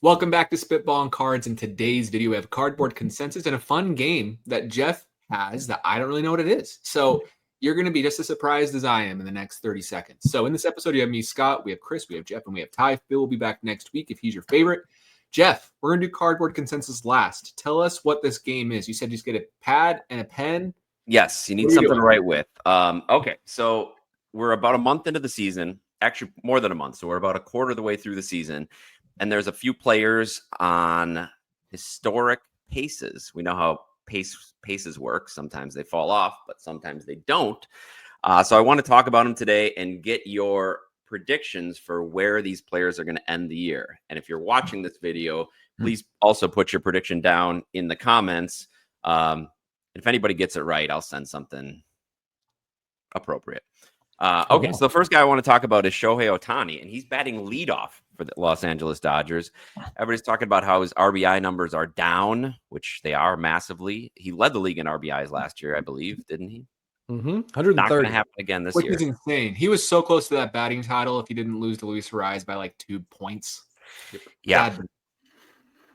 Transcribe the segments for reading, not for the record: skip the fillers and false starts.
Welcome back to Spitballin Cards. In today's video, we have cardboard consensus and a fun game that Jeff has that I don't really know what it is. So you're going to be just as surprised as I am in the next 30 seconds. So in this episode, you have me, Scott, we have Chris, we have Jeff, and we have Ty. Bill will be back next week if he's your favorite. Jeff, we're going to do cardboard consensus last. Tell us what this game is. You said you just get a pad and a pen. Yes, you need something to write with. Okay, so we're about a month into the season. Actually, more than a month. So we're about a quarter of the way through the season. And there's a few players on historic paces. We know how paces work. Sometimes they fall off, but sometimes they don't. So I want to talk about them today and get your predictions for where these players are going to end the year. And if you're watching this video, please also put your prediction down in the comments. If anybody gets it right, I'll send something appropriate. Okay, so the first guy I want to talk about is Shohei Ohtani, and he's batting leadoff for the Los Angeles Dodgers. Everybody's talking about how his RBI numbers are down, which they are massively. He led the league in RBIs last year, I believe, didn't he? 130. Not going to happen again this year. Which is insane. He was so close to that batting title if he didn't lose to Luis Ariz by like 2 points. Yeah.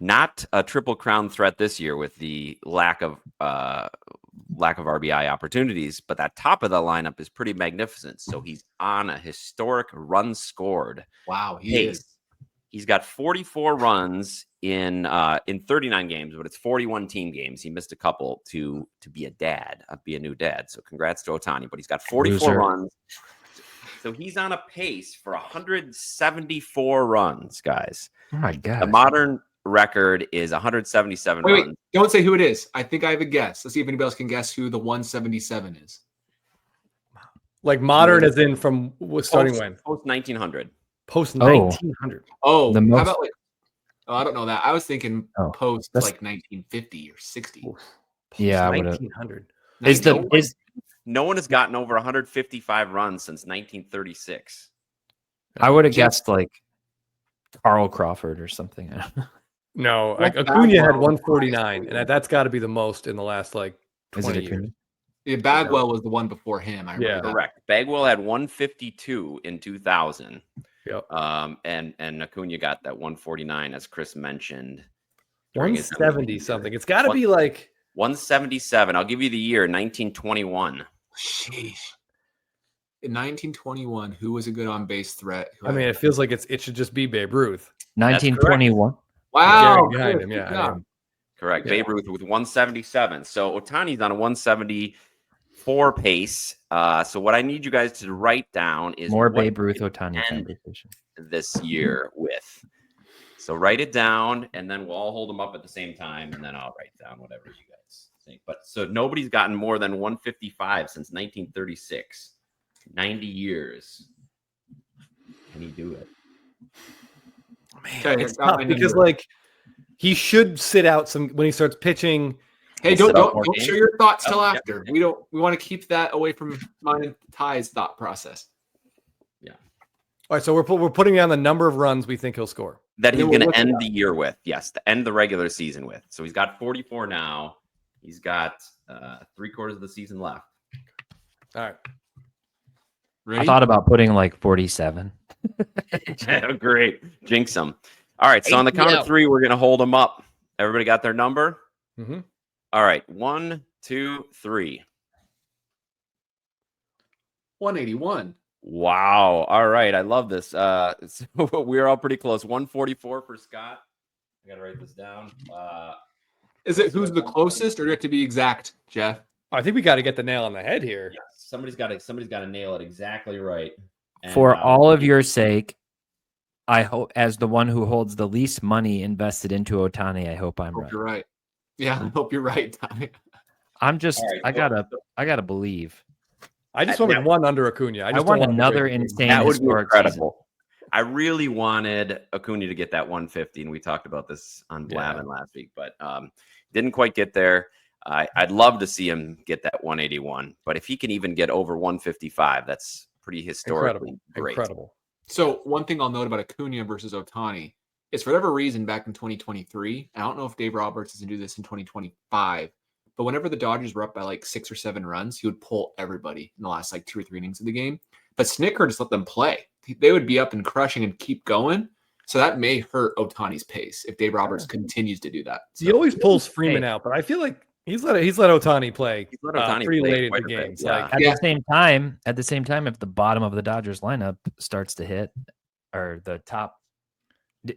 Not a triple crown threat this year with the lack of RBI opportunities, but that top of the lineup is pretty magnificent. So he's on a historic run scored. Wow, he pace. is. He's got 44 runs in 39 games, but it's 41 team games. He missed a couple to be a new dad. So congrats to Ohtani, but he's got 44 runs. So he's on a pace for 174 runs, guys. Oh my God. The modern record is 177 runs. Wait, don't say who it is. I think I have a guess. Let's see if anybody else can guess who the 177 is. Like modern as in from starting when? Post 1900. Post 1900. Oh, The how most- about like, oh, I don't know that. I was thinking post that's- like 1950 or 60. Yeah, I would've- 1900. No one has gotten over 155 runs since 1936. I would have guessed like Carl Crawford or something. No, What Acuna had Bagwell? 149, and that's got to be the most in the last like Is 20 it years. Acuna? Yeah, Bagwell was the one before him. I remember Yeah. that. Correct. Bagwell had 152 in 2000. Yep. And Acuna got that 149, as Chris mentioned. during his 170 something. It's got to be like 177. I'll give you the year, 1921. Sheesh. In 1921, who was a good on base threat? I mean, it feels like it should just be Babe Ruth. 1921. wow. Behind him, good yeah. job. Correct. Yeah. Babe Ruth with 177. So Ohtani's on a 174 pace. So what I need you guys to write down is More what Babe Ruth you Ohtani end conversation. this year with. So write it down, and then we'll all hold them up at the same time, and then I'll write down whatever you guys think. But so nobody's gotten more than 155 since 1936. 90 years. Can he do it? Okay, It's tough because like he should sit out some when he starts pitching. hey, We'll don't set up share your thoughts till yeah. after. We want to keep that away from mine and Ty's thought process. All right, so we're putting down the number of runs we think he'll score. That he's Then going we'll to look it end up. the year with. Yes, to end the regular season with. So he's got 44 now. He's got 3/4 of the season left. All right. Ready? I thought about putting like 47. Great. Jinx him. All right, so on the count of 3, we're going to hold them up. Everybody got their number? Mm-hmm. All right, 1, 2, 3. 181. Wow. All right, I love this. So we're all pretty close. 144 for Scott. I got to write this down. Is it who's the closest, or do you have to be exact, Jeff? I think we got to get the nail on the head here. Yes, somebody's got to nail it exactly right. And, For all of your sake, I hope, as the one who holds the least money invested into Ohtani, I hope I'm Hope right. you're right. Yeah, I hope you're right, Tommy. I'm just, All right, I gotta believe. I just went with one under Acuna. I just want don't another Acuna. insane that would be historic incredible. I really wanted Acuna to get that 150, and we talked about this on Blabbin last week, but didn't quite get there. I'd love to see him get that 181, but if he can even get over 155, that's pretty historically great. Incredible. So one thing I'll note about Acuna versus Ohtani is, for whatever reason, back in 2023, I don't know if Dave Roberts is going to do this in 2025, but whenever the Dodgers were up by like 6 or 7 runs, he would pull everybody in the last like 2 or 3 innings of the game. But Snicker just let them play. They would be up and crushing and keep going. So that may hurt Ohtani's pace if Dave Roberts continues to do that. So. He always pulls Freeman out, but I feel like he's let Ohtani play pretty late into games. Yeah. Like at the same time, if the bottom of the Dodgers lineup starts to hit, or the top,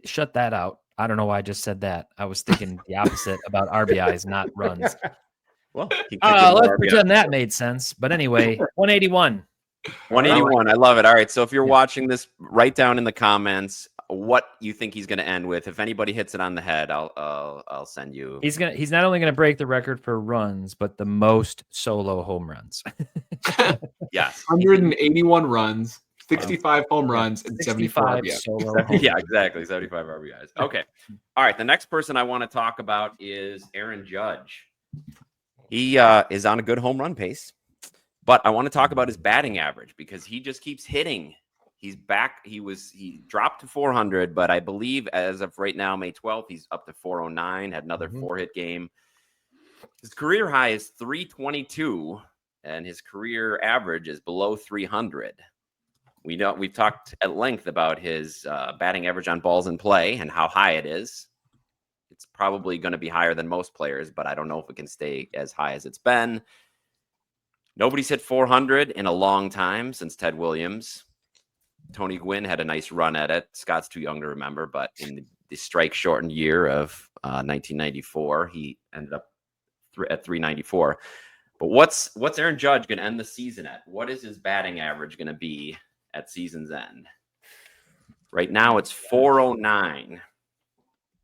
shut that out. I don't know why I just said that. I was thinking the opposite about RBIs, not runs. Well, let's pretend that made sense. But anyway, 181. 181. I love it. All right. So if you're watching this, write down in the comments what you think he's going to end with. If anybody hits it on the head, I'll send you. He's not only going to break the record for runs, but the most solo home runs. Yes. 181 runs, 65 home runs, and 75 solo home Yeah, exactly. 75 RBIs. Okay. All right. The next person I want to talk about is Aaron Judge. He is on a good home run pace, but I want to talk about his batting average because he just keeps hitting. He's back. He dropped to 400, but I believe as of right now, May 12th, he's up to 409, had another 4-hit game. His career high is 322, and his career average is below 300. We've talked at length about his batting average on balls in play and how high it is. It's probably going to be higher than most players, but I don't know if it can stay as high as it's been. Nobody's hit 400 in a long time since Ted Williams. Tony Gwynn had a nice run at it. Scott's too young to remember, but in the strike-shortened year of 1994, he ended up at 394. But what's Aaron Judge going to end the season at? What is his batting average going to be at season's end? Right now, it's 409.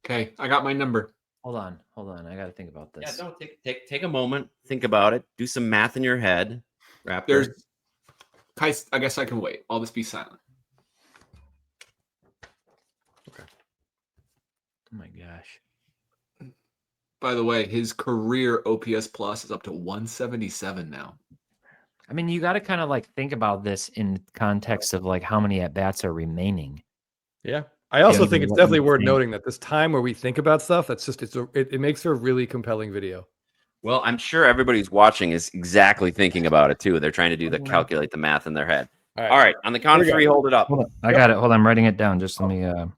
Okay, I got my number. Hold on. I got to think about this. Yeah, no, take a moment, think about it, do some math in your head. Raptor. I guess I can wait. I'll just be silent. Okay. Oh my gosh. By the way, his career OPS plus is up to 177 now. I mean, you got to kind of like think about this in context of like how many at bats are remaining. Yeah. I also think it's definitely worth noting that this time where we think about stuff, it makes for a really compelling video. Well, I'm sure everybody who's watching is exactly thinking about it too. They're trying to calculate the math in their head. All right. On the count of three, hold it up. Hold on. I got it. Hold on. I'm writing it down. Just let me, I'm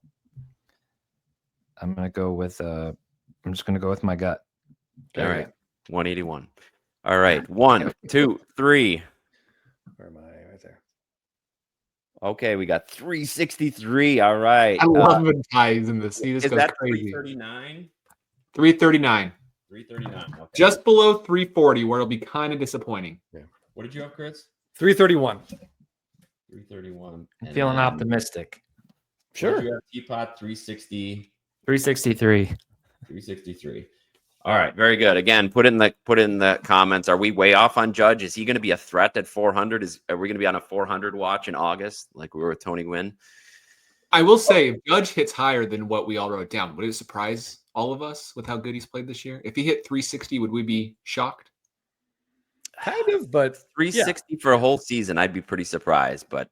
going to go with, I'm just going to go with my gut. All right. 181. All right. 1, 2, 3. Where am I? Right there. Okay, we got 363. All right. I love when ties in this. He just is goes that crazy. 339? 339. 339. Okay. Just below 340, where it'll be kind of disappointing. Yeah. What did you have, Chris? 331. 331. I'm feeling optimistic. Sure. You have Teapot 360. 363. 363. All right, very good. Again, put in the comments. Are we way off on Judge? Is he going to be a threat at 400? Are we going to be on a 400 watch in August, like we were with Tony Gwynn? I will say, if Judge hits higher than what we all wrote down, would it surprise all of us with how good he's played this year? If he hit 360, would we be shocked? Kind of, but 360 for a whole season, I'd be pretty surprised. But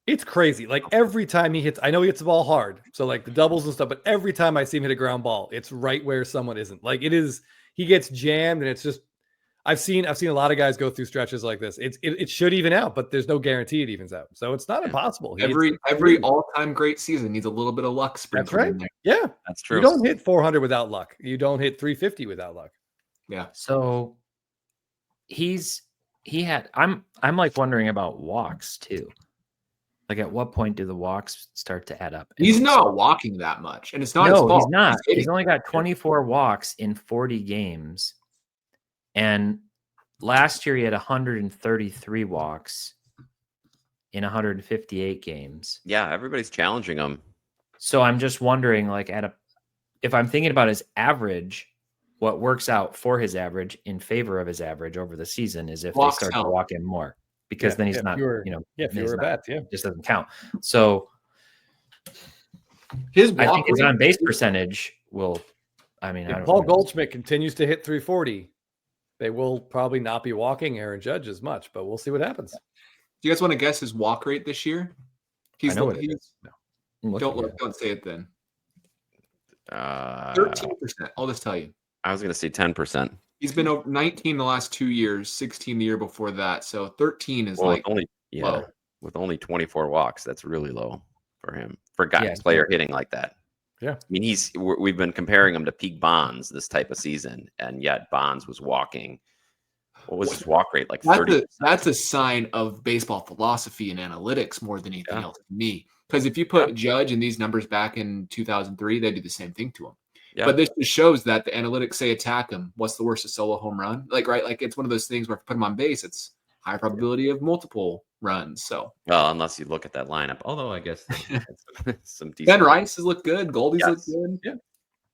it's crazy. Like every time he hits, I know he hits the ball hard, so like the doubles and stuff. But every time I see him hit a ground ball, it's right where someone isn't. Like it is, he gets jammed, and it's just. I've seen a lot of guys go through stretches like this. It should even out, but there's no guarantee it evens out. So it's not impossible. Every all-time great season needs a little bit of luck sprinkled in there. Yeah, that's true. You don't hit 400 without luck. You don't hit 350 without luck. Yeah. So I'm like wondering about walks too. Like at what point do the walks start to add up? He's not walking that much, and it's not his fault. He's not. He's only got 24 walks in 40 games. And last year he had 133 walks in 158 games. Yeah, everybody's challenging him. So I'm just wondering, like, if I'm thinking about his average, what works out for his average in favor of his average over the season is if they start to walk in more, because then he's not, fewer bats, just doesn't count. So I think his on base percentage will. I mean, if Paul Goldschmidt continues to hit 340. They will probably not be walking Aaron Judge as much, but we'll see what happens. Do you guys want to guess his walk rate this year? I know what it is. No. Don't say it then. 13%. I'll just tell you. I was going to say 10%. He's been over 19 the last 2 years, 16 the year before that. So 13 is with only 24 walks. That's really low for him. for a player hitting like that. Yeah. I mean, we've been comparing him to peak Bonds this type of season, and yet Bonds was walking. What was his walk rate? Like 30%? That's a sign of baseball philosophy and analytics more than anything else to me. Because if you put Judge and these numbers back in 2003, they do the same thing to him. Yeah. But this just shows that the analytics say attack him. What's the worst? A solo home run? Like it's one of those things where if you put him on base, it's high probability of multiple runs. So, well, unless you look at that lineup, although I guess some decent. Ben Rice has looked good. Goldie's looked good. Yeah.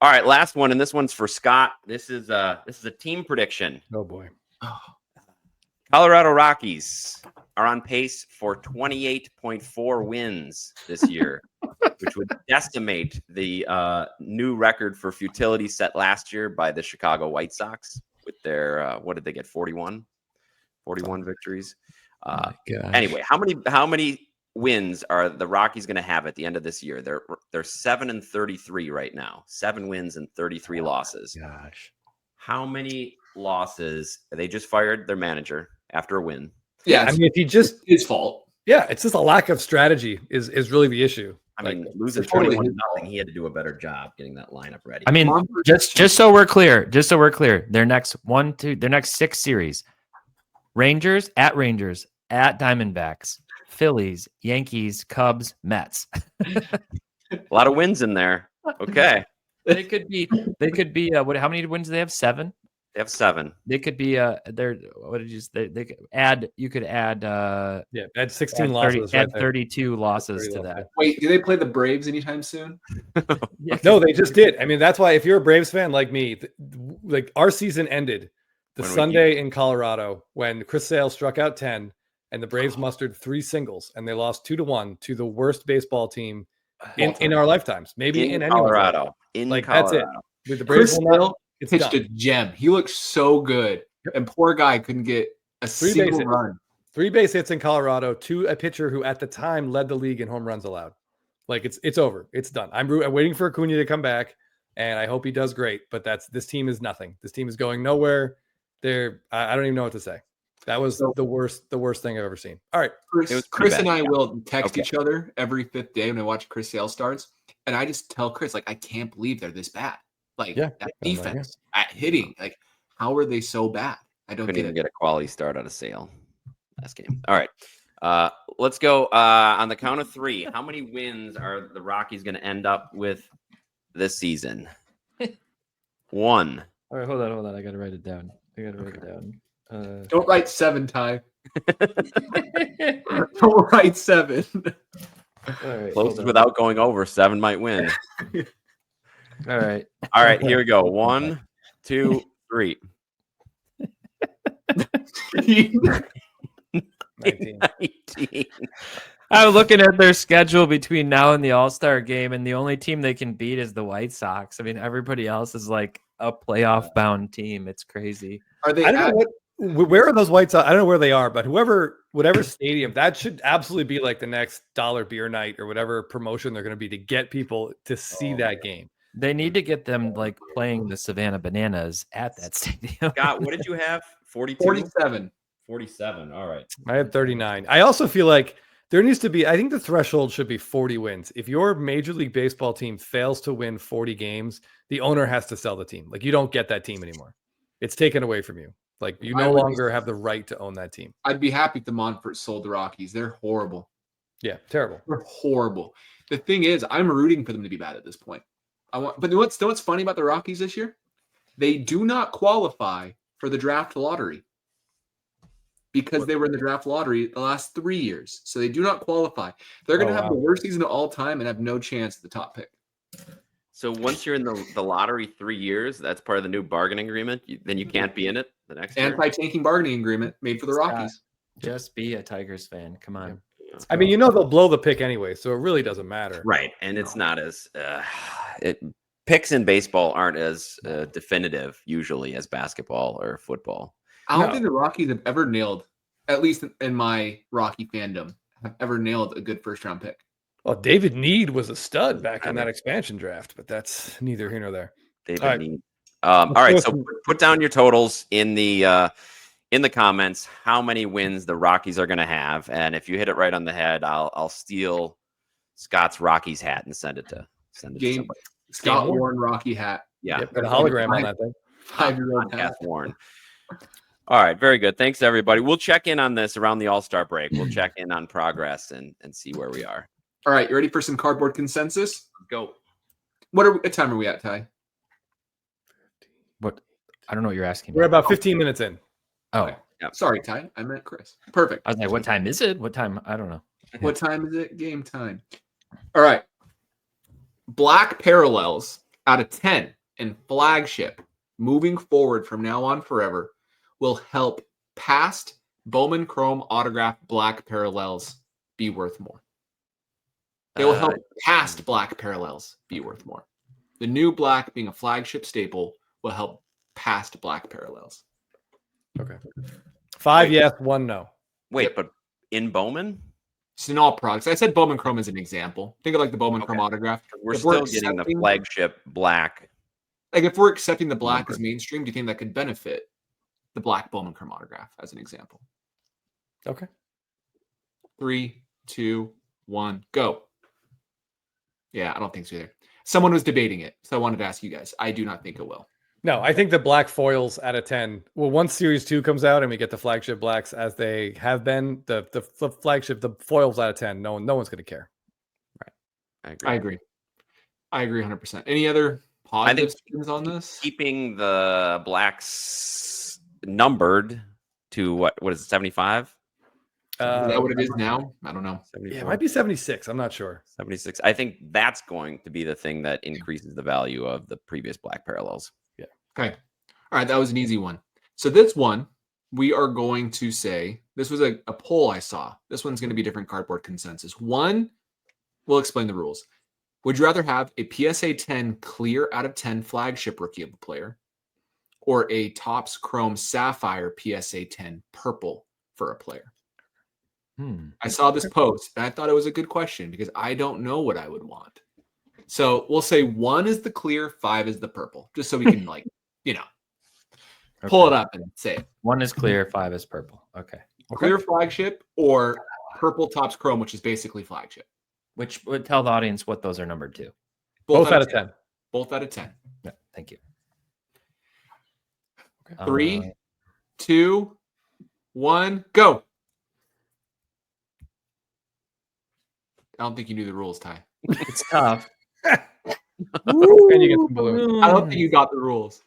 All right, last one, and this one's for Scott. This is a team prediction. Oh boy. Colorado Rockies are on pace for 28.4 wins this year, which would decimate the new record for futility set last year by the Chicago White Sox with their what did they get? 41 victories. Anyway, how many wins are the Rockies going to have at the end of this year? They're 7-33 right now. 7 wins and 33 losses. Gosh. How many losses? They just fired their manager after a win. Yeah, I mean, if he just his fault. Yeah, it's just a lack of strategy is really the issue. I mean, losing 21-0, he had to do a better job getting that lineup ready. I mean, just so we're clear, their next 6 series: Rangers, at Diamondbacks, Phillies, Yankees, Cubs, Mets. A lot of wins in there. Okay. They could be how many wins do they have? 7? They have 7. They could be what did you say? They could add 16 losses. Add 32 losses to that. Wait, do they play the Braves anytime soon? No, they just did. I mean, that's why if you're a Braves fan like me, like our season ended the Sunday in Colorado when Chris Sale struck out 10 and the Braves mustered 3 singles and they lost 2-1 to the worst baseball team in our lifetimes. Maybe in Colorado. That's it. With the Braves, it's pitched a gem. He looks so good, and poor guy couldn't get a single run. 3 base hits in Colorado to a pitcher who at the time led the league in home runs allowed. Like it's over. It's done. I'm waiting for Acuna to come back, and I hope he does great. But this team is nothing. This team is going nowhere. I don't even know what to say. That was the worst thing I've ever seen. All right, Chris and I will text each other every 5th day when I watch Chris Sale starts, and I just tell Chris I can't believe they're this bad. That defense at hitting, how are they so bad? I don't couldn't even get a quality start out of Sale last game. All right, let's go on the count of 3. How many wins are the Rockies going to end up with this season? 1. All right, hold on. I got to write it down. Don't write 7, Ty. Don't write 7. All right, closes without going over. 7 might win. All right, here we go. 1, 2, 3. 19. I'm looking at their schedule between now and the All-Star game, and the only team they can beat is the White Sox. I mean, everybody else is like a playoff-bound team. It's crazy. Are they? I don't know where are those White Sox? I don't know where they are, but whatever stadium, that should absolutely be like the next dollar beer night or whatever promotion they're going to be to get people to see that game. They need to get them playing the Savannah Bananas at that stadium. Scott, what did you have? 42? 47. 47. All right. I had 39. I also feel like there needs to be, I think the threshold should be 40 wins. If your Major League Baseball team fails to win 40 games, the owner has to sell the team. You don't get that team anymore. It's taken away from you. You no longer have the right to own that team. I'd be happy if the Montfort sold the Rockies. They're horrible. Yeah, terrible. They're horrible. The thing is, I'm rooting for them to be bad at this point. But what's funny about the Rockies this year? They do not qualify for the draft lottery because they were in the draft lottery the last 3 years. So they do not qualify. They're going to have the worst season of all time and have no chance at the top pick. So once you're in the lottery 3 years, that's part of the new bargaining agreement. Then you can't be in it the next year. Anti-tanking bargaining agreement made for the Rockies. Just be a Tigers fan. Come on. I mean, they'll blow the pick anyway, so it really doesn't matter. Right. And it's not as picks in baseball aren't as definitive usually as basketball or football. I don't think the Rockies have ever nailed, at least in my Rocky fandom, have ever nailed a good first-round pick. Well, David Need was a stud back in that expansion draft, but that's neither here nor there. David Need. All right, so put down your totals in the comments. How many wins the Rockies are going to have, and if you hit it right on the head, I'll steal Scott's Rockies hat and send it to Game somebody. Scott Warren Rocky hat. Yeah, Yep, got a hologram on that thing. 5-year-old Kath hat. Warren. All right, very good. Thanks, everybody. We'll check in on this around the All-Star break. We'll check in on progress and see where we are. All right, you ready for some cardboard consensus? Go. What time are we at, Ty? What? I don't know what you're asking. We're about 15 minutes in. Oh, Yep. Sorry, Ty. I meant Chris. Perfect. I was like, what time is it? What time? I don't know. What time is it? Game time. All right. Black parallels out of 10 in flagship moving forward from now on forever will help past Bowman Chrome autograph black parallels be worth more. They will help past black parallels be worth more. The new black being a flagship staple will help past black parallels. Okay. 5 yes, 1 no. Wait, Yep. but in Bowman? It's in all products. I said Bowman Chrome as an example. Think of like the Bowman Chrome autograph. We're If still getting the accepting- flagship black. Like if we're accepting the black as mainstream, do you think that could benefit the black Bowman Chrome autograph as an example? Okay. 3, 2, 1, go. Yeah, I don't think so either. Someone was debating it, so I wanted to ask you guys. I do not think it will. No, I think the black foils out of 10. Well, once Series 2 comes out and we get the flagship blacks as they have been, the flagship, the foils out of 10, no one's going to care. I agree. I agree 100%. Any other positive spins on this? Keeping the blacks numbered to what is it, 75? Is that what it is now? I don't know. Yeah, it might be 76. I'm not sure. 76. I think that's going to be the thing that increases the value of the previous black parallels. Okay. All right. That was an easy one. So this one, we are going to say, this was a poll I saw. This one's going to be different cardboard consensus. One, we'll explain the rules. Would you rather have a PSA 10 clear out of 10 flagship rookie of the player or a Topps Chrome Sapphire PSA 10 purple for a player? I saw this post and I thought it was a good question because I don't know what I would want. So we'll say 1 is the clear, 5 is the purple, just so we can pull it up and say it. 1 is clear, 5 is purple. Okay. Clear flagship or purple Topps Chrome, which is basically flagship. Which would tell the audience what those are numbered to. Both out of 10. Both out of 10. Yeah, thank you. Okay. 3, 2, 1, go. I don't think you knew the rules, Ty. It's tough. And you get some balloons. I don't think you got the rules.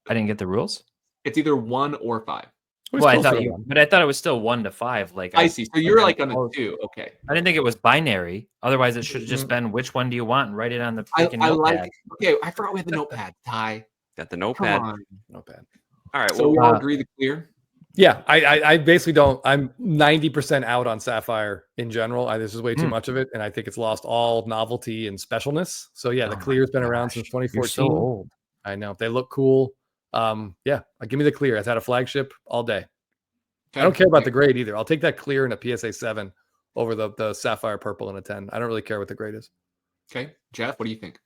I didn't get the rules. It's either 1 or 5. Well, I thought it was still 1 to 5. Like I see. So you're like on a 2. Okay. I didn't think it was binary. Otherwise, it should have just been which one do you want and write it on the freaking I notepad. like. Okay, I forgot we had the notepad. Ty, Got the come notepad. on. Notepad. All right. So Well, we all agree the clear. Yeah, I basically don't. I'm 90% out on Sapphire in general. This is way too much of it, and I think it's lost all novelty and specialness. So yeah, the clear's been around since 2014. You're so old. I know they look cool. Yeah, give me the clear. It's had a flagship all day. I don't care about the grade either. I'll take that clear in a PSA 7 over the Sapphire purple in a 10. I don't really care what the grade is. Okay, Jeff, what do you think?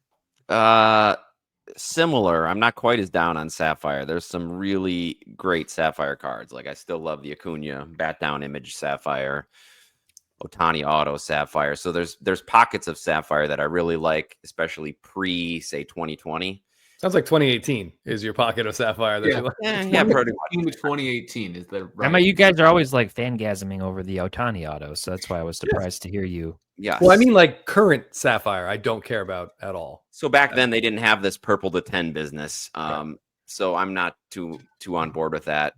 similar. I'm not quite as down on Sapphire. There's some really great Sapphire cards. Like I still love the Acuna bat down image Sapphire, Ohtani auto Sapphire. So there's pockets of Sapphire that I really like, especially pre say 2020. Sounds like 2018 is your pocket of Sapphire. That Yeah. you like. Yeah, pretty much. 2018 is the right. Emma, you guys are always like fangasming over the Ohtani auto, so that's why I was surprised to hear you. Yes. Well, I mean, like current Sapphire, I don't care about at all. So back then they didn't have this purple to 10 business. Right. So I'm not too on board with that.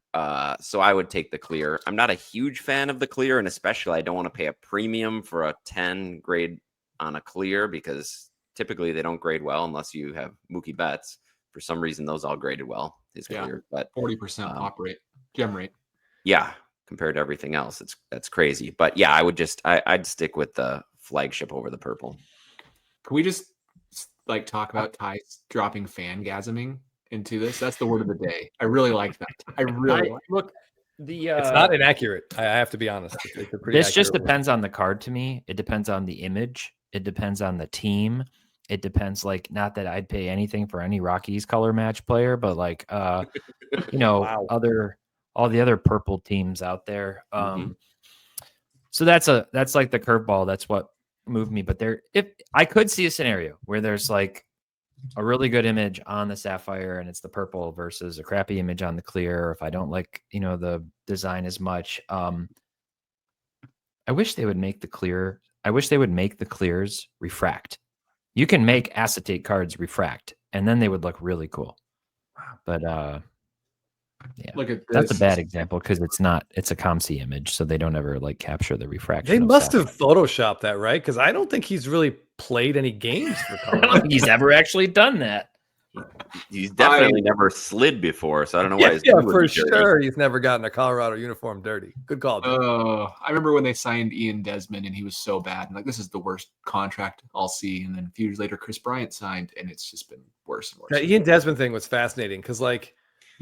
So I would take the clear. I'm not a huge fan of the clear, and especially I don't want to pay a premium for a 10 grade on a clear because typically they don't grade well unless you have Mookie Betts. For some reason, those all graded well. His clear, but 40% pop rate, gem rate. yeah, compared to everything else, that's crazy. But yeah, I'd stick with the flagship over the purple. Can we just like talk about Ty dropping fangasming into this? That's the word of the day. I really like that. I really like Look. The It's not inaccurate. I have to be honest. It's a pretty this just accurate depends on the card to me. It depends on the image. It depends on the team. It depends, like, not that I'd pay anything for any Rockies color match player, but like Wow. all the other purple teams out there. So that's like the curveball. That's what move me, but if I could see a scenario where there's like a really good image on the sapphire and it's the purple versus a crappy image on the clear, or if I don't like, the design as much. I wish they would make the clears refract. You can make acetate cards refract and then they would look really cool. But yeah, Look at this. That's a bad example because it's a COMC image, so they don't ever like capture the refraction. They must have photoshopped that, right? Because I don't think he's really played any games for I Colorado. don't think he's ever actually done that. He's definitely never slid before, so I don't know why. Yeah, for sure. He's never gotten a Colorado uniform dirty. Good call. I remember when they signed Ian Desmond, and he was so bad. And like, this is the worst contract I'll see. And then a few years later, Chris Bryant signed, and it's just been worse and worse. That Ian Desmond thing was fascinating because, like,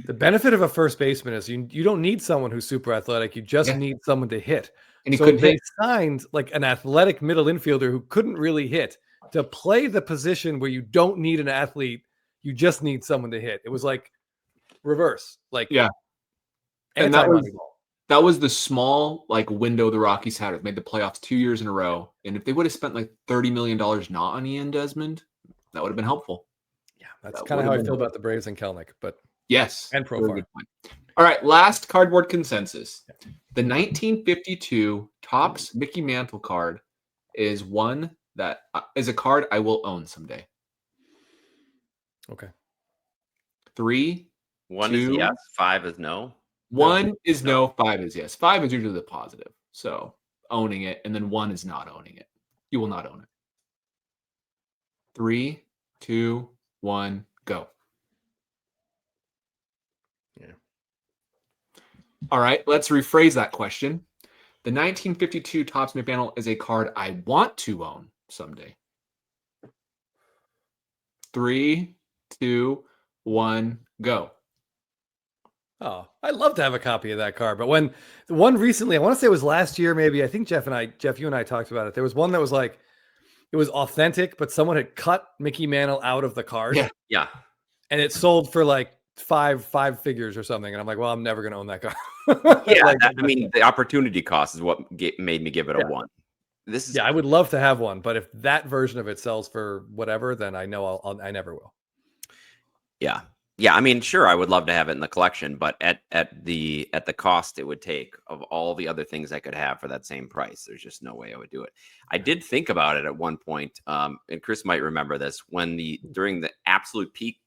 the benefit of a first baseman is you don't need someone who's super athletic. You just need someone to hit. And he so couldn't they hit. signed like an athletic middle infielder who couldn't really hit to play the position where you don't need an athlete. You just need someone to hit. It was like reverse. Like, yeah. And that was the small like window the Rockies had. It made the playoffs 2 years in a row. And if they would have spent like $30 million not on Ian Desmond, that would have been helpful. Yeah, that's kind of how I feel about the Braves and Kelnick, but yes. And Profar. All right, last cardboard consensus. The 1952 Topps Mickey Mantle card is one that is a card I will own someday. Okay. 3, 1 2, is yes, 5 is no. 1 is no, 5 is yes. 5 is usually the positive. So owning it, and then 1 is not owning it. You will not own it. 3, 2, 1, go. Yeah. All right, let's rephrase that question. The 1952 Topps Mickey Mantle is a card I want to own someday. 3, 2, 1, go. Oh, I'd love to have a copy of that card. But when the one recently, I want to say it was last year, maybe. I think Jeff, you and I talked about it. There was one that was like, it was authentic, but someone had cut Mickey Mantle out of the card. Yeah. And it sold for like five figures or something. And I'm like, well, I'm never going to own that card. Yeah. Like, the opportunity cost is what made me give it a 1. I would love to have one, but if that version of it sells for whatever, then I know I never will. Yeah. Yeah, I mean, sure, I would love to have it in the collection, but at the cost it would take of all the other things I could have for that same price, there's just no way I would do it. I did think about it at one point, and Chris might remember this, during the absolute peak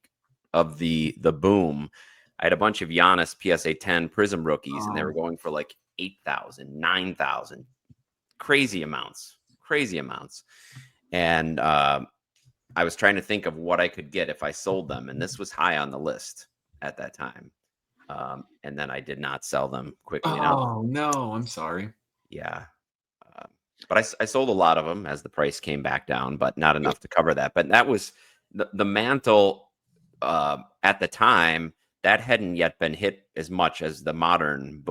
of the boom, I had a bunch of Giannis PSA 10 Prism rookies, and they were going for like 8,000, 9,000, crazy amounts, and I was trying to think of what I could get if I sold them, and this was high on the list at that time. And then I did not sell them quickly enough. Oh, no, I'm sorry. Yeah. But I sold a lot of them as the price came back down, but not enough to cover that. But that was the Mantle at the time. That hadn't yet been hit as much as the modern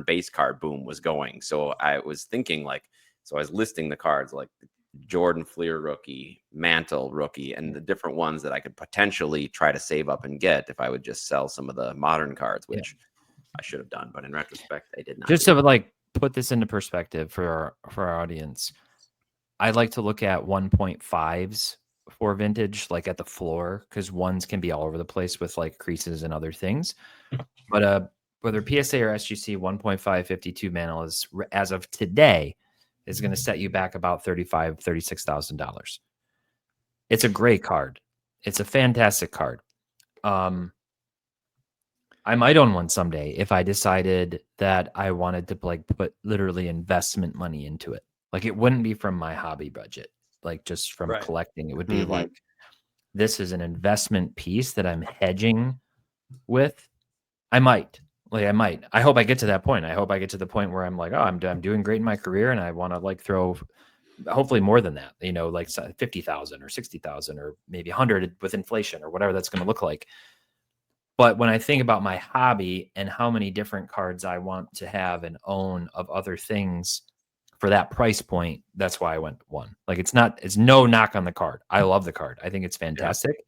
base card boom was going. So I was thinking I was listing the cards like Jordan Fleer rookie, Mantle rookie, and the different ones that I could potentially try to save up and get if I would just sell some of the modern cards, which I should have done. But in retrospect, I did not. Just to like put this into perspective for our audience, I like to look at 1.5s for vintage, like at the floor, because ones can be all over the place with like creases and other things. But whether PSA or SGC 1.5 52 Mantle is, as of today, is going to set you back about $35,000, $36,000. It's a great card. It's a fantastic card. I might own one someday if I decided that I wanted to like put literally investment money into it. Like it wouldn't be from my hobby budget, like just from collecting. It would be like, this is an investment piece that I'm hedging with. I might. I hope I get to that point. I hope I get to the point where I'm like, oh, I'm doing great in my career, and I want to like throw, hopefully more than that. Like 50,000 or 60,000 or maybe 100 with inflation or whatever that's going to look like. But when I think about my hobby and how many different cards I want to have and own of other things for that price point, that's why I went 1. Like it's no knock on the card. I love the card. I think it's fantastic.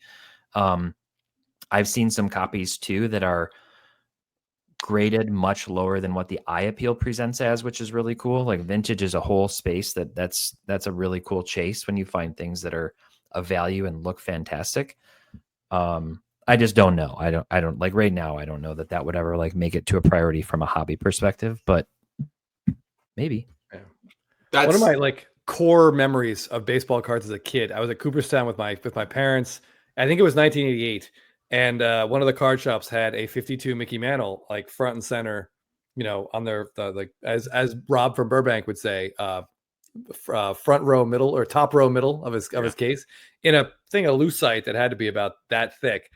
I've seen some copies too that are graded much lower than what the eye appeal presents as, which is really cool. Like vintage is a whole space that's a really cool chase when you find things that are of value and look fantastic. I just don't know. I don't like right now. I don't know that would ever like make it to a priority from a hobby perspective, but maybe. Yeah. That's One of my like core memories of baseball cards as a kid. I was at Cooperstown with my parents. I think it was 1988, and one of the card shops had a 52 Mickey Mantle like front and center, on their like as Rob from Burbank would say, front row middle or top row middle of his case in a lucite that had to be about that thick,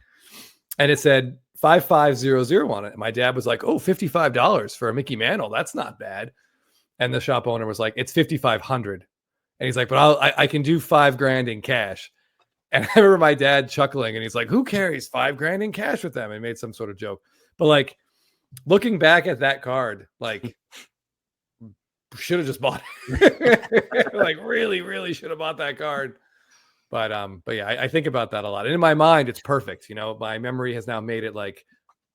and it said 5500 on it. And my dad was like, "Oh, $55 for a Mickey Mantle, that's not bad." And the shop owner was like, "It's 5,500." And he's like, "But I can do $5,000 in cash." And I remember my dad chuckling, and he's like, "Who carries $5,000 in cash with them?" And made some sort of joke. But like looking back at that card, like should have just bought it. Like really, really should have bought that card. But yeah, I think about that a lot. And in my mind, it's perfect. My memory has now made it like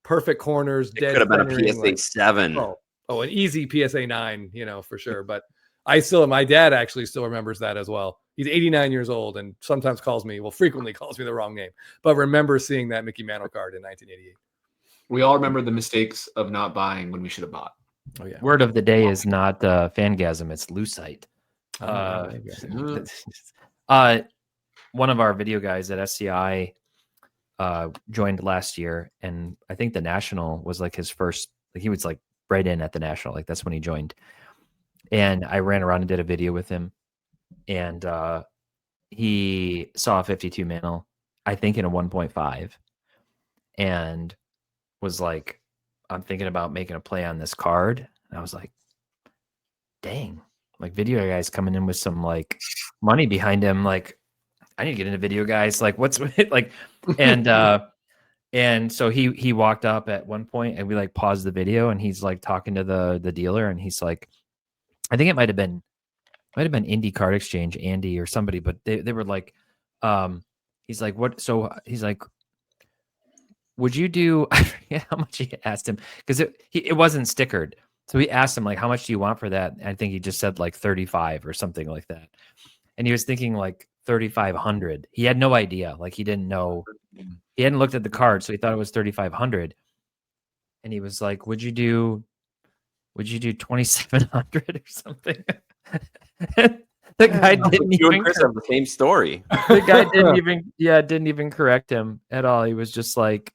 perfect corners. It could have been a PSA 7. Oh, an easy PSA 9, for sure. But my dad actually still remembers that as well. He's 89 years old and sometimes frequently calls me the wrong name, but remember seeing that Mickey Mantle card in 1988. we all remember the mistakes of not buying when we should have bought. Oh yeah. Word of the day is not Fangasm, it's Lucite. One of our video guys at SCI joined last year, and I think the National was like his first. Like he was like right in at the National, like that's when he joined. And I ran around and did a video with him, and he saw a 52 Mantle, I think in a 1.5, and was like, "I'm thinking about making a play on this card." And I was like, "Dang!" Like video guys coming in with some like money behind him, like. I need to get into video, guys. Like, what's like, and so he walked up at one point, and we like paused the video, and he's like talking to the dealer, and he's like, I think it might have been Indie Card Exchange, Andy or somebody, but they were like, he's like, what? So he's like, would you do? I forget how much he asked him because it wasn't stickered. So he asked him like, how much do you want for that? And I think he just said like 35 or something like that, and he was thinking like 3,500. He had no idea. Like he didn't know. He hadn't looked at the card, so he thought it was 3,500. And he was like, "Would you do 2,700 or something?" The guy didn't You even. and Chris have the same story. The guy didn't even correct him at all. He was just like,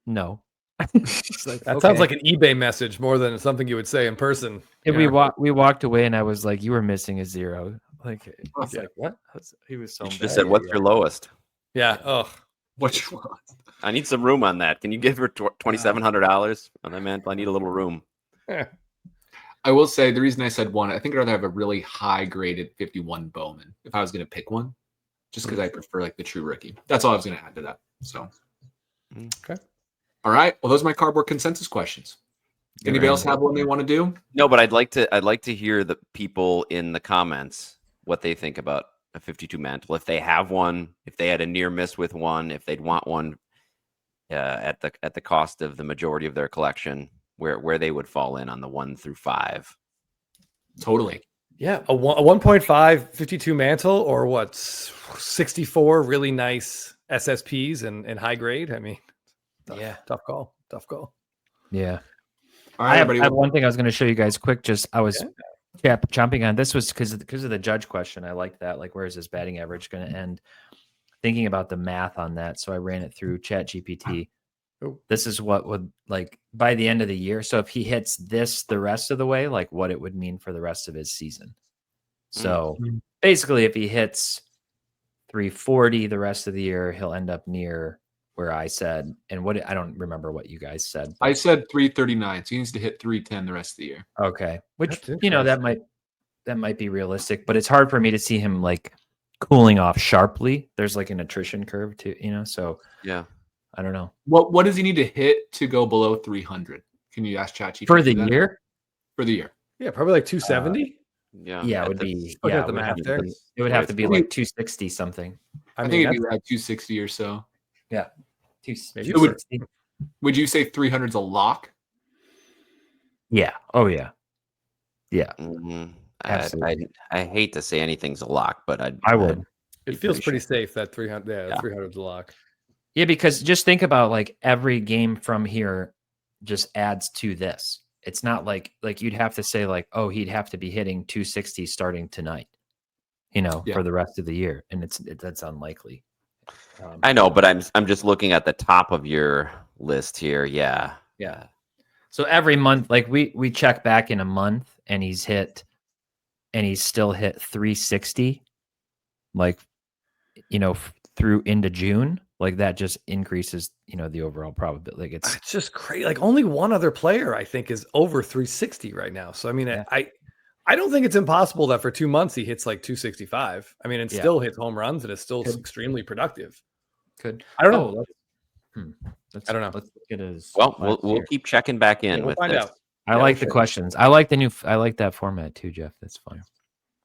no. Like, that sounds like an eBay message more than something you would say in person. And we walked away, and I was like, "You were missing a zero." Like, he's like, "What?" He was so. You just said, "What's your lowest?" Yeah. Oh, What's your lowest? I need some room on that. Can you give her $2,700? And I meant I need a little room. I will say the reason I said one, I think I'd rather have a really high graded 51 Bowman if I was going to pick one, just because I prefer like the true rookie. That's all I was going to add to that. So, okay. All right. Well, those are my cardboard consensus questions. Anybody else have one they want to do? No, but I'd like to hear the people in the comments what they think about a 52 Mantle. If they have one, if they had a near miss with one, if they'd want one at the cost of the majority of their collection, where they would fall in on the 1 through 5. Totally. Yeah, a 1.5 52 Mantle or what? 64 really nice SSPs and high grade. I mean, tough call. Yeah. All right, I everybody. have one thing I was going to show you guys quick. Just I was jumping on. This was because of the Judge question. I like that. Like, where is his batting average going to end? Thinking about the math on that, so I ran it through ChatGPT. This is what would like by the end of the year. So if he hits this the rest of the way, like what it would mean for the rest of his season. So basically, if he hits 340 the rest of the year, he'll end up near where I said, and what I don't remember what you guys said. I said 339, so he needs to hit 310 the rest of the year. Okay, which that might be realistic, but it's hard for me to see him like cooling off sharply. There's like an attrition curve too, so yeah. I don't know. What does he need to hit to go below 300? Can you ask ChatGPT for the year? For the year, yeah, probably like 270. It would be. Yeah, it would have to be like 260 something. I think it'd be like 260 or so. Yeah, it Would you say 300's a lock? Yeah. Oh yeah. Yeah. Mhm. Absolutely. I hate to say anything's a lock, but I would. It feels pretty sure. safe that 300. Yeah, 300's a lock. Yeah, because just think about like every game from here just adds to this. It's not like you'd have to say like, oh, he'd have to be hitting 260 starting tonight, for the rest of the year, and that's unlikely. I know, but I'm just looking at the top of your list here. Yeah. Yeah. So every month, like we check back in a month, and he's still hit 360, like through into June. Like that just increases, the overall probability. Like It's just crazy. Like only one other player I think is over 360 right now. So I mean, Yeah. I don't think it's impossible that for 2 months he hits like 265. I mean, and still hits home runs and is still extremely productive. Could I don't know. I don't know. Let's look at his. Well, we'll keep checking back in we'll with find this. out. I like the questions. I like that format too, Jeff. That's fun.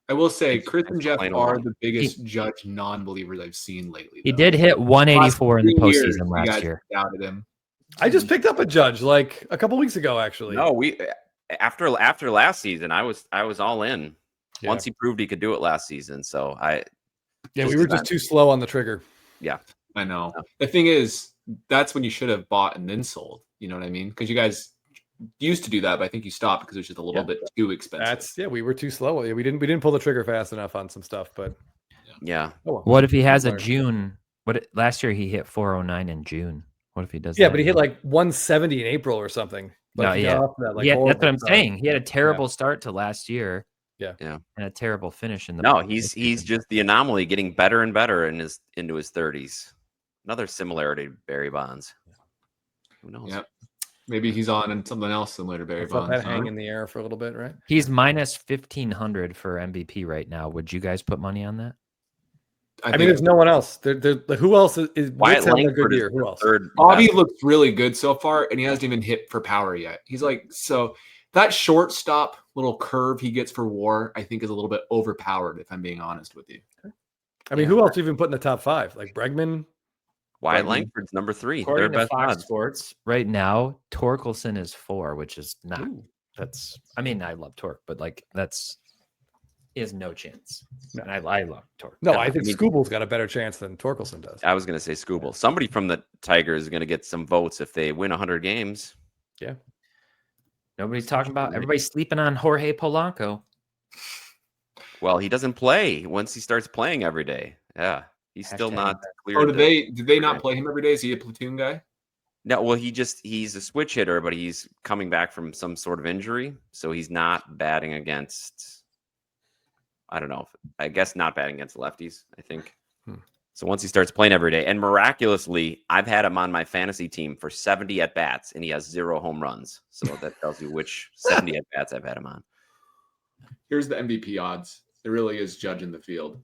I will say Chris and Jeff plain are old. the biggest Judge non-believers I've seen lately. He though. did hit 184 in the Last 3 years, postseason you last guys year. doubted him. I just picked up a Judge like a couple weeks ago, actually. No, we after last season, I was all in. Yeah. Once he proved he could do it last season, so we were just too slow on the trigger. Yeah, I know. Yeah. The thing is, that's when you should have bought and then sold. You know what I mean? Because you guys used to do that, but I think you stopped because it was just a little bit too expensive. We were too slow. We didn't pull the trigger fast enough on some stuff, but yeah. oh well. What if he has a June? Last year he hit 409 in June. What if he does? Yeah, but he hit like 170 in April or something. Like that's what I'm saying. He had a terrible start to last year. Yeah. And a terrible finish in the. No, he's just the anomaly, getting better and better into his 30s. Another similarity to Barry Bonds. Who knows? Yep. Maybe he's on something else similar to Barry Bonds. That hang in the air for a little bit, right? He's minus 1,500 for MVP right now. Would you guys put money on that? I mean, there's no one else. Who else is Wyatt having a Langford good year? Who else? Bobby looks really good so far, and he hasn't even hit for power yet. He's like, so that shortstop little curve he gets for WAR, I think, is a little bit overpowered, if I'm being honest with you. I mean, who else even put in the top 5? Like Bregman? Wyatt Langford's number 3. According Third to best Fox odds. Sports, right now, Torkelson is 4, which is not. That's. I mean, I love Torque, but like he has no chance. No. And I love Torque. No, I think Scooble's got a better chance than Torkelson does. I was going to say Scooble. Somebody from the Tigers is going to get some votes if they win 100 games. Yeah. Nobody's talking about. Everybody's sleeping on Jorge Polanco. Well, he doesn't play once he starts playing every day. Yeah, he's still not clear. Oh, did they not play him every day? Is he a platoon guy? No, well, he's a switch hitter, but he's coming back from some sort of injury, so he's not batting against. I don't know. I guess not batting against lefties. I think. So once he starts playing every day, and miraculously, I've had him on my fantasy team for 70 at bats, and he has 0 home runs. So that tells you which 70 at bats I've had him on. Here's the MVP odds. It really is Judge in the field.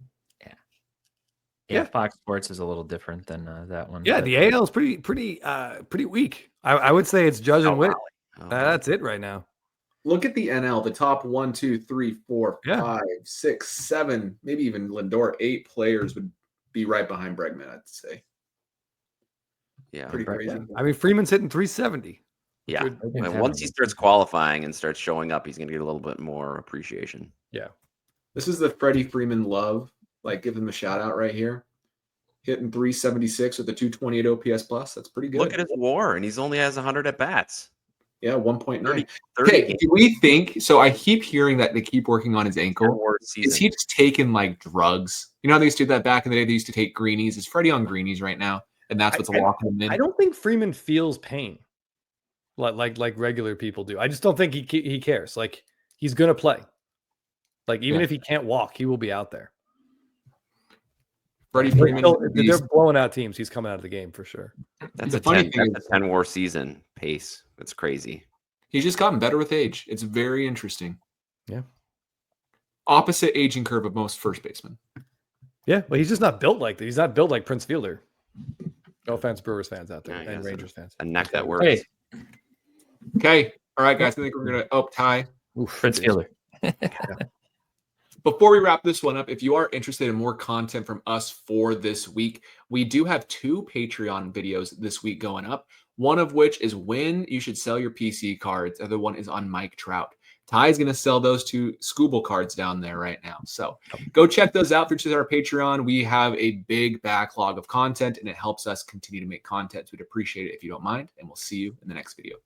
Yeah. Fox Sports is a little different than that one. Yeah, the AL is pretty weak. I would say it's Judge and Witt. That's it right now. Look at the NL. The top 1, 2, 3, 4, 5, 6, 7, maybe even Lindor. 8 players would be right behind Bregman, I'd say. Yeah, pretty crazy. I mean, Freeman's hitting 370. Yeah, once he starts qualifying and starts showing up, he's going to get a little bit more appreciation. Yeah, this is the Freddie Freeman love. Like, give him a shout out right here. Hitting 376 with a 228 OPS plus. That's pretty good. Look at his WAR, and he's only has 100 at bats. Yeah, 1.9. Okay, do we think so? I keep hearing that they keep working on his ankle. Is he just taking like drugs? You know how they used to do that back in the day? They used to take greenies. Is Freddie on greenies right now? And that's what's locking him in. I don't think Freeman feels pain like regular people do. I just don't think he cares. Like, he's gonna play. Like, even if he can't walk, he will be out there. Freddie Freeman, they're blowing out teams. He's coming out of the game for sure. That's a 10 WAR season pace. That's crazy. He's just gotten better with age. It's very interesting. Yeah. Opposite aging curve of most first basemen. Yeah, well, he's just not built like that. He's not built like Prince Fielder. No offense, Brewers fans out there and Rangers fans. A neck that works. Hey. Okay. All right, guys. I think we're gonna tie. Prince Fielder. Before we wrap this one up, if you are interested in more content from us for this week, we do have 2 Patreon videos this week going up. One of which is when you should sell your PC cards. The other one is on Mike Trout. Ty's going to sell those 2 Scooble cards down there right now. So go check those out through our Patreon. We have a big backlog of content, and it helps us continue to make content. So we'd appreciate it if you don't mind, and we'll see you in the next video.